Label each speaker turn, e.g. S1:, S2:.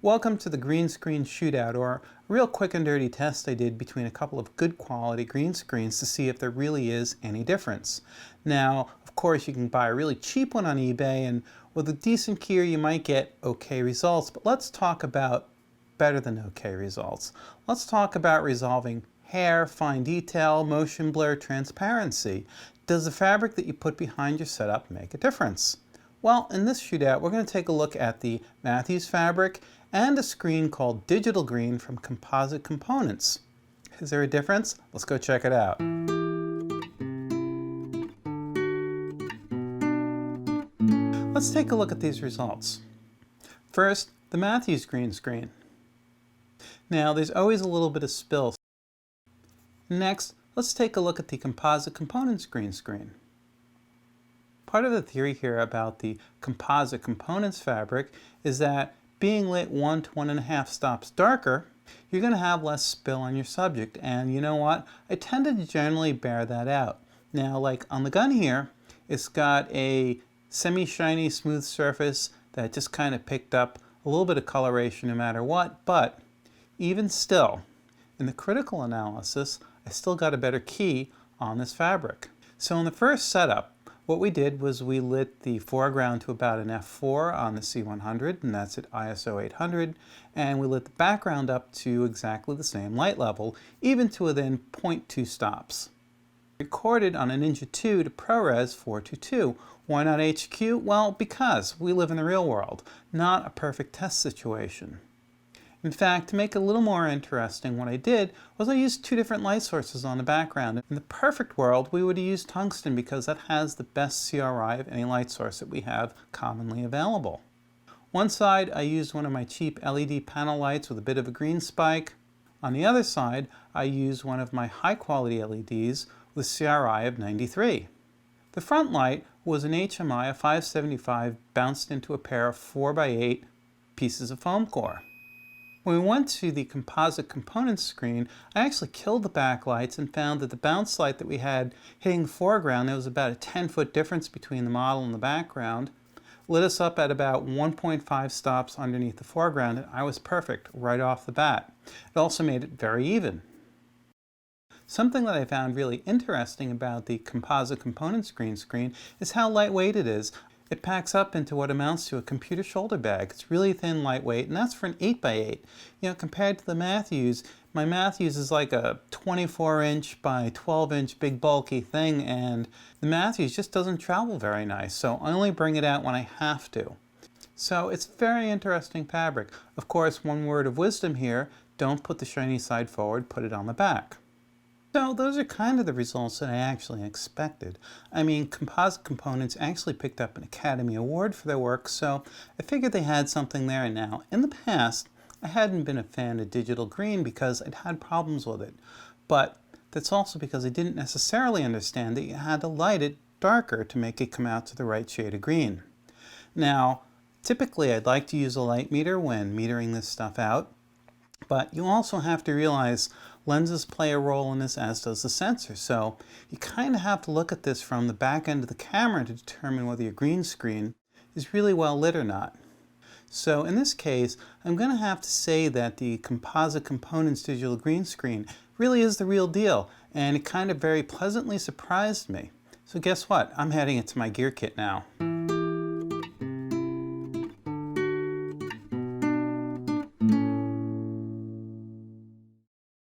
S1: Welcome to the green screen shootout, or a real quick and dirty test I did between a couple of good quality green screens to see if there really is any difference. Now, of course, you can buy a really cheap one on eBay, and with a decent gear you might get okay results, but let's talk about better than okay results. Let's talk about resolving hair, fine detail, motion blur, transparency. Does the fabric that you put behind your setup make a difference? Well, in this shootout, we're going to take a look at the Matthews fabric and a screen called Digital Green from Composite Components. Is there a difference? Let's go check it out. Let's take a look at these results. First, the Matthews green screen. Now, there's always a little bit of spill. Next, let's take a look at the Composite Components green screen. Part of the theory here about the composite components fabric is that being lit 1 to 1.5 stops darker, you're going to have less spill on your subject. And you know what? I tend to generally bear that out. Now, like on the gun here, it's got a semi-shiny smooth surface that just kind of picked up a little bit of coloration no matter what. But even still, in the critical analysis, I still got a better key on this fabric. So in the first setup, what we did was we lit the foreground to about an f4 on the C100, and that's at ISO 800, and we lit the background up to exactly the same light level, even to within 0.2 stops. Recorded on a Ninja 2 to ProRes 422. Why not HQ? Well, because we live in the real world, not a perfect test situation. In fact, to make it a little more interesting, what I did was I used 2 different light sources on the background. In the perfect world, we would have used tungsten because that has the best CRI of any light source that we have commonly available. One side, I used one of my cheap LED panel lights with a bit of a green spike. On the other side, I used one of my high-quality LEDs with CRI of 93. The front light was an HMI of 575 bounced into a pair of 4x8 pieces of foam core. When we went to the composite components screen, I actually killed the backlights and found that the bounce light that we had hitting the foreground, there was about a 10-foot difference between the model and the background, lit us up at about 1.5 stops underneath the foreground, and I was perfect right off the bat. It also made it very even. Something that I found really interesting about the composite components green screen is how lightweight it is. It packs up into what amounts to a computer shoulder bag. It's really thin, lightweight, and that's for an 8x8. You know, compared to the Matthews, my Matthews is like a 24-inch by 12-inch big bulky thing, and the Matthews just doesn't travel very nice, so I only bring it out when I have to. So it's very interesting fabric. Of course, one word of wisdom here, don't put the shiny side forward, put it on the back. So those are kind of the results that I actually expected. I mean, Composite Components actually picked up an Academy Award for their work, so I figured they had something there. Now, in the past, I hadn't been a fan of Digital Green because I'd had problems with it. But that's also because I didn't necessarily understand that you had to light it darker to make it come out to the right shade of green. Now, typically I'd like to use a light meter when metering this stuff out, but you also have to realize lenses play a role in this, as does the sensor. So you kind of have to look at this from the back end of the camera to determine whether your green screen is really well lit or not. So in this case, I'm going to have to say that the Composite Components Digital Green screen really is the real deal, and it kind of very pleasantly surprised me. So guess what? I'm adding it to my gear kit now.